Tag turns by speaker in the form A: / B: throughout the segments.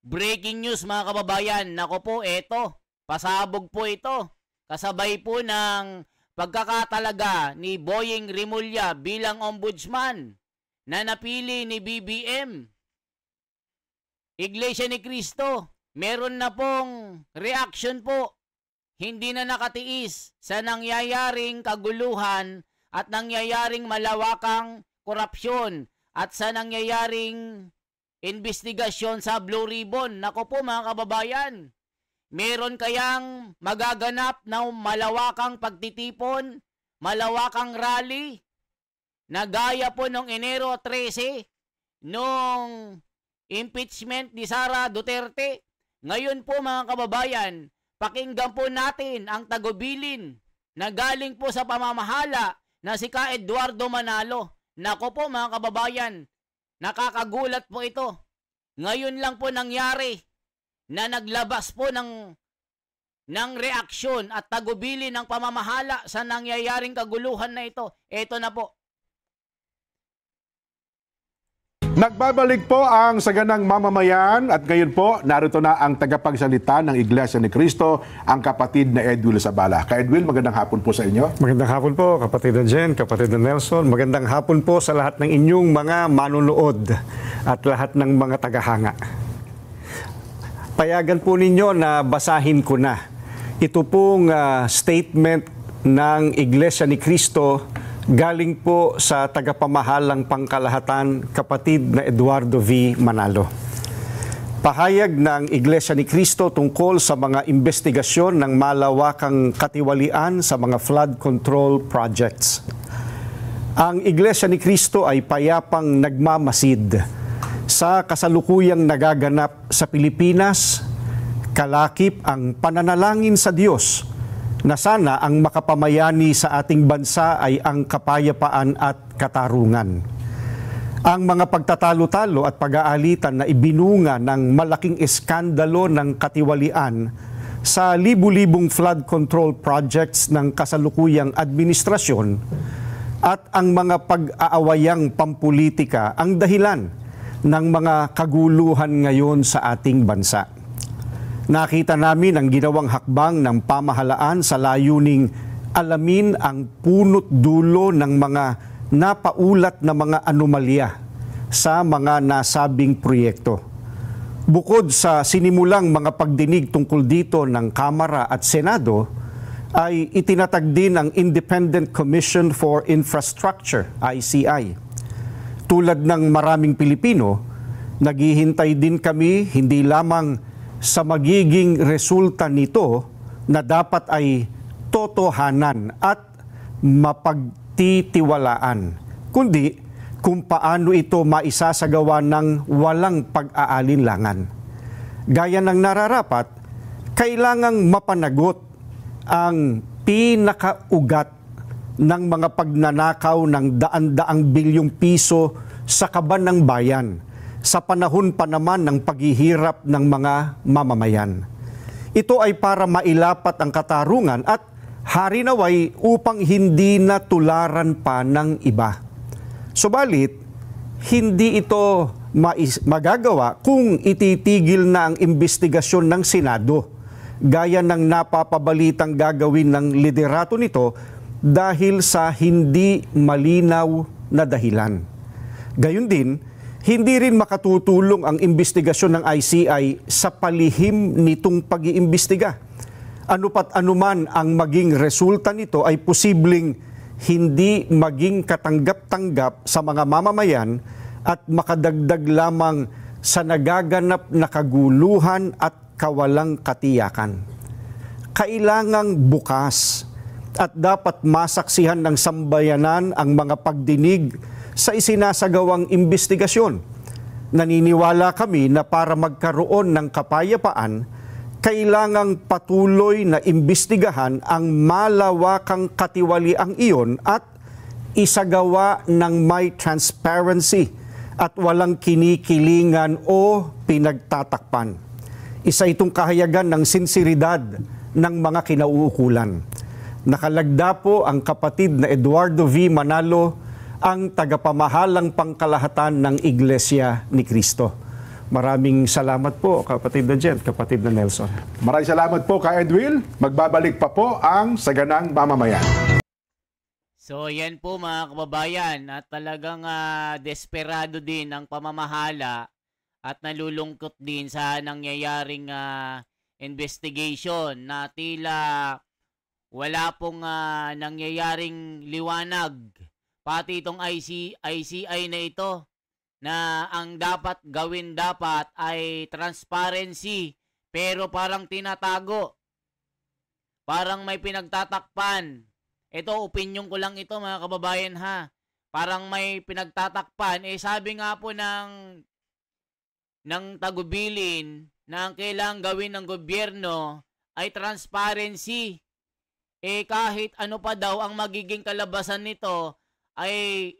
A: Breaking news mga kababayan, nako po eto, pasabog po ito. Kasabay po ng pagkakatalaga ni Boying Rimulya bilang ombudsman na napili ni BBM. Iglesia ni Cristo, meron na pong reaction po. Hindi na nakatiis sa nangyayaring kaguluhan at nangyayaring malawakang korupsyon at sa nangyayaring investigasyon sa Blue Ribbon. Nako po mga kababayan, meron kayang magaganap na malawakang pagtitipon, malawakang rally, na gaya po noong Enero 13, noong impeachment ni Sara Duterte. Ngayon po mga kababayan, pakinggan po natin ang tagubilin na galing po sa pamamahala na si Ka Eduardo Manalo. Nako po mga kababayan, nakakagulat po ito. Ngayon lang po nangyari na naglabas po ng reaksyon at tagubilin ng pamamahala sa nangyayaring kaguluhan na ito. Ito na po.
B: Nagbabalik po ang saganang mamamayan at ngayon po narito na ang tagapagsalita ng Iglesia ni Cristo, ang kapatid na Edwil Zabala. Ka Edwil, magandang hapon po sa inyo.
C: Magandang hapon po, kapatid na Jen, kapatid na Nelson. Magandang hapon po sa lahat ng inyong mga manunood at lahat ng mga tagahanga. Payagan po ninyo na basahin ko na. Ito pong statement ng Iglesia ni Cristo galing po sa tagapamahalang pangkalahatan, kapatid na Eduardo V. Manalo. Pahayag ng Iglesia ni Cristo tungkol sa mga investigasyon ng malawakang katiwalian sa mga flood control projects. Ang Iglesia ni Cristo ay payapang nagmamasid sa kasalukuyang nagaganap sa Pilipinas. Kalakip ang pananalangin sa Diyos na sana ang makapamayani sa ating bansa ay ang kapayapaan at katarungan. Ang mga pagtatalo-talo at pag-aalitan na ibinunga ng malaking eskandalo ng katiwalian sa libu-libong flood control projects ng kasalukuyang administrasyon at ang mga pag-aawayang pampulitika ang dahilan ng mga kaguluhan ngayon sa ating bansa. Nakita namin ang ginawang hakbang ng pamahalaan sa layuning alamin ang punot dulo ng mga napaulat na mga anomalya sa mga nasabing proyekto. Bukod sa sinimulang mga pagdinig tungkol dito ng Kamara at Senado, ay itinatag din ang Independent Commission for Infrastructure, ICI. Tulad ng maraming Pilipino, naghihintay din kami hindi lamang sa magiging resulta nito na dapat ay totohanan at mapagtitiwalaan, kundi kung paano ito maisasagawa ng walang pag-aalinlangan. Gaya ng nararapat, kailangang mapanagot ang pinakaugat ng mga pagnanakaw ng daan-daang bilyong piso sa kaban ng bayan sa panahon pa naman ng paghihirap ng mga mamamayan. Ito ay para mailapat ang katarungan at harinaway upang hindi na tularan pa ng iba. Subalit, hindi ito magagawa kung ititigil na ang investigasyon ng Senado, gaya ng napapabalitang gagawin ng liderato nito dahil sa hindi malinaw na dahilan. Gayun din, hindi rin makatutulong ang investigasyon ng ICI sa palihim nitong pag-iimbestiga. Ano pat anuman ang maging resulta nito ay posibleng hindi maging katanggap-tanggap sa mga mamamayan at makadagdag lamang sa nagaganap na kaguluhan at kawalang katiyakan. Kailangang bukas at dapat masaksihan ng sambayanan ang mga pagdinig sa isinasagawang investigasyon. Naniniwala kami na para magkaroon ng kapayapaan, kailangang patuloy na imbestigahan ang malawakang katiwaliang iyon at isagawa ng may transparency at walang kinikilingan o pinagtatakpan. Isa itong kahayagan ng sinseridad ng mga kinauukulan. Nakalagda po ang kapatid na Eduardo V. Manalo, ang tagapamahalang pangkalahatan ng Iglesia ni Cristo. Maraming salamat po, kapatid na Jen, kapatid na Nelson.
B: Maraming salamat po, Ka Edwil. Magbabalik pa po ang Saganang Mamamayan.
A: So yan po mga kababayan, at talagang desperado din ang pamamahala at nalulungkot din sa nangyayaring investigation na tila wala pong nangyayaring liwanag. Pati itong ICI na ito na ang dapat gawin dapat ay transparency, pero parang tinatago. Parang may pinagtatakpan. Ito, opinion ko lang ito mga kababayan ha. Parang may pinagtatakpan. Sabi nga po ng tagubilin na ang kailangang gawin ng gobyerno ay transparency. Kahit ano pa daw ang magiging kalabasan nito,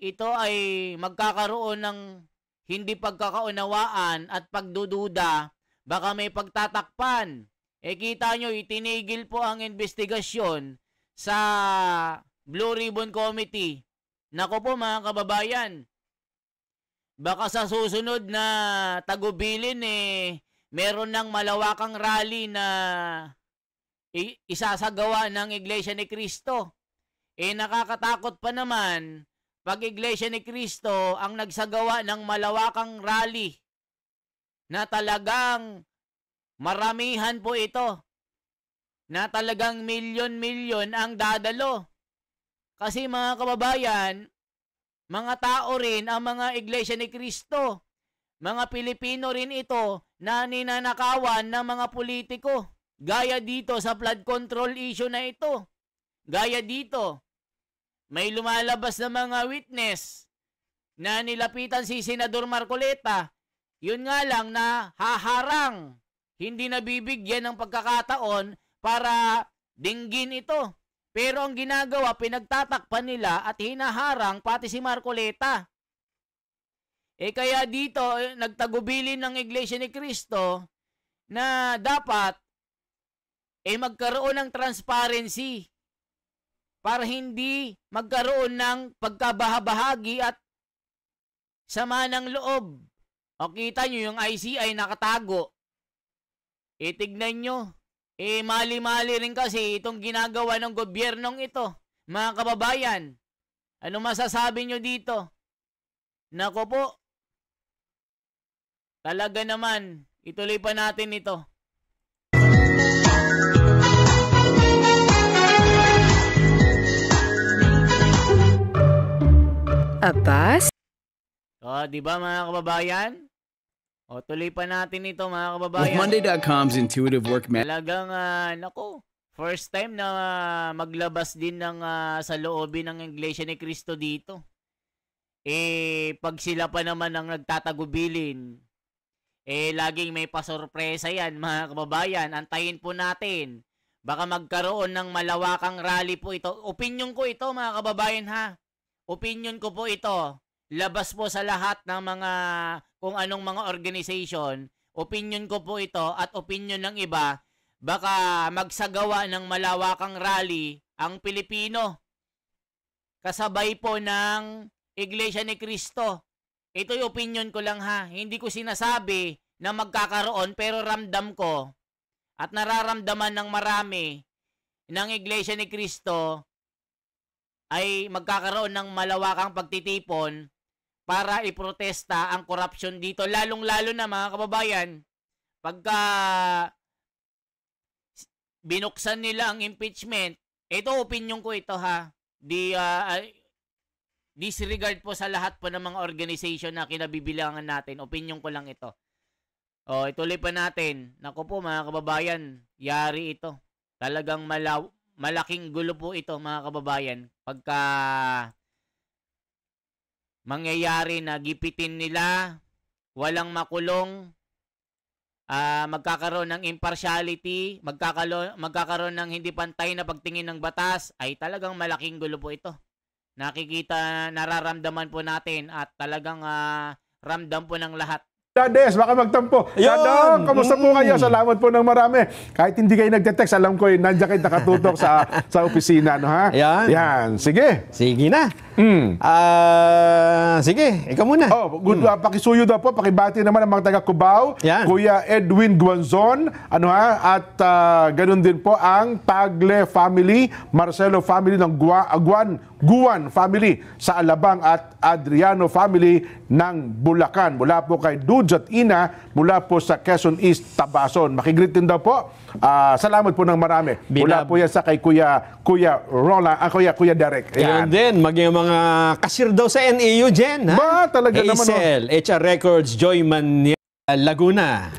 A: ito ay magkakaroon ng hindi pagkakaunawaan at pagdududa, baka may pagtatakpan. Kita nyo, itinigil po ang investigasyon sa Blue Ribbon Committee. Nako po mga kababayan, baka sa susunod na tagubilin meron ng malawakang rally na isasagawa ng Iglesia ni Cristo. Nakakatakot pa naman pag Iglesia ni Cristo ang nagsagawa ng malawakang rally na talagang maramihan po ito, na talagang milyon-milyon ang dadalo. Kasi mga kababayan, mga tao rin ang mga Iglesia ni Cristo. Mga Pilipino rin ito na ninanakawan ng mga politiko. Gaya dito sa flood control issue na ito. Gaya dito, may lumalabas na mga witness na nilapitan si Senador Marcoleta. Yun nga lang na haharang. Hindi nabibigyan ng pagkakataon para dinggin ito. Pero ang ginagawa, pinagtatakpan nila at hinaharang pati si Marcoleta. Kaya dito, nagtagubilin ng Iglesia ni Cristo na dapat magkaroon ng transparency para hindi magkaroon ng pagkabahabahagi at sama ng loob. Kita nyo yung ICI nakatago. Tignan nyo. Mali-mali rin kasi itong ginagawa ng gobyernong ito. Mga kababayan, ano masasabi nyo dito? Nako po, talaga naman, ituloy pa natin ito.
D: Abbas?
A: Di ba mga kababayan? Tuloy pa natin ito mga kababayan.
E: With Monday.com's intuitive work
A: Talagang, first time na maglabas din ng sa loobin ng Iglesia ni Cristo dito. Pag sila pa naman ang nagtatagubilin, laging may pasorpresa yan mga kababayan. Antayin po natin. Baka magkaroon ng malawakang rally po ito. Opinion ko ito mga kababayan ha. Opinion ko po ito. Labas po sa lahat ng mga kung anong mga organization. Opinion ko po ito at opinion ng iba. Baka magsagawa ng malawakang rally ang Pilipino. Kasabay po ng Iglesia ni Cristo. Ito'y opinion ko lang ha. Hindi ko sinasabi na magkakaroon pero ramdam ko at nararamdaman ng marami ng Iglesia ni Cristo ay magkakaroon ng malawakang pagtitipon para iprotesta ang korupsyon dito. Lalong-lalo na mga kababayan, pagka binuksan nila ang impeachment, ito opinion ko ito ha. Disregard po sa lahat po ng mga organization na kinabibilangan natin. Opinion ko lang ito. Ituloy pa natin. Naku po mga kababayan, yari ito. Talagang malaking gulo po ito mga kababayan. Pagka mangyayari na gipitin nila, walang makulong, magkakaroon ng impartiality, magkakaroon ng hindi pantay na pagtingin ng batas, ay talagang malaking gulo po ito. Nakikita, nararamdaman po natin at talagang ramdam po ng lahat.
B: Dades, baka magtampo. Dadong, kamusta po kayo? Salamat po ng marami. Kahit hindi kayo nagte-text, alam ko nandiyan kayo nakatutok sa opisina, no ha?
F: Yan.
B: Yan, sige.
F: Sige na.
D: Sige, ikaw muna.
B: Pakisuyo daw po, pakibati naman ang mga taga Cubao,
D: Yan.
B: Kuya Edwin Guanzon, at ganun din po ang Tagle family, Marcelo family ng Guan family sa Alabang at Adriano family ng Bulacan. Mula po kay Dudes at Ina, mula po sa Quezon East, Tabason. Makigreet din daw po. Salamat po ng marami. Mula po yan sa kay Kuya Roland, Kuya Derek.
D: Yan din, maging mga kasir daw sa NAU, Jen.
B: Ba, talaga naman.
D: Hazel, HR Records, Joy Mania, Laguna.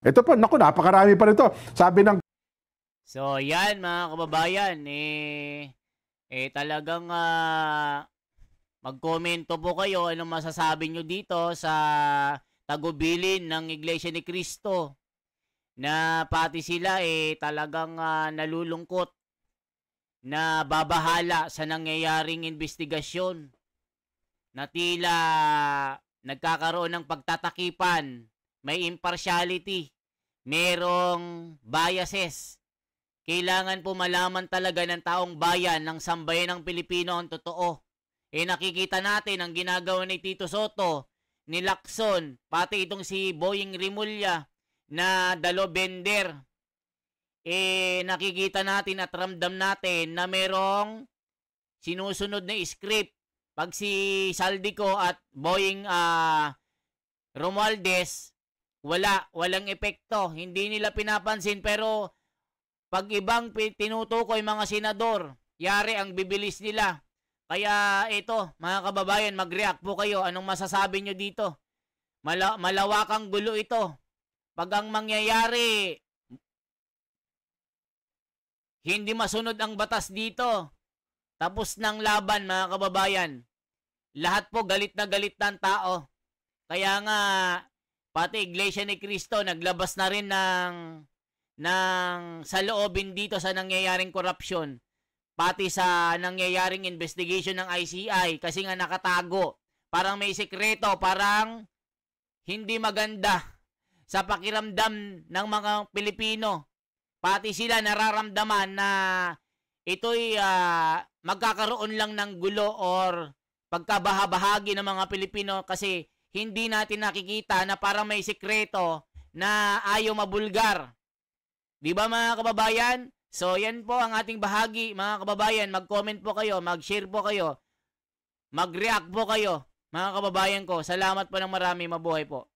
B: Ito po, napakarami pa rito. Sabi ng
A: So, yan mga kababayan, talagang magkomento po kayo anong masasabi nyo dito sa tagubilin ng Iglesia ni Cristo na pati sila talagang nalulungkot na babahala sa nangyayaring investigasyon na tila nagkakaroon ng pagtatakipan, may impartiality, merong biases. Kailangan po malaman talaga ng taong bayan ng sambayan ng Pilipino ang totoo. Nakikita natin ang ginagawa ni Tito Soto, ni Lacson, pati itong si Boying Rimulya na dalobender. Nakikita natin at ramdam natin na merong sinusunod na script. Pag si Saldico at Boying Romualdez, walang epekto. Hindi nila pinapansin, pero pag ibang tinutukoy mga senador, yari ang bibilis nila. Kaya ito, mga kababayan, mag-react po kayo. Anong masasabi nyo dito? Malawakang gulo ito. Pag ang mangyayari, hindi masunod ang batas dito, tapos ng laban, mga kababayan. Lahat po galit na ang tao. Kaya nga, pati Iglesia ni Cristo naglabas na rin ng saloobin dito sa nangyayaring korupsyon. Pati sa nangyayaring investigation ng ICI kasi nga nakatago. Parang may sekreto, parang hindi maganda sa pakiramdam ng mga Pilipino. Pati sila nararamdaman na ito'y magkakaroon lang ng gulo or pagkabahabahagi ng mga Pilipino kasi hindi natin nakikita na parang may sekreto na ayaw mabulgar. Di ba mga kababayan? So yan po ang ating bahagi mga kababayan. Mag-comment po kayo, mag-share po kayo, mag-react po kayo mga kababayan ko. Salamat po ng marami, mabuhay po.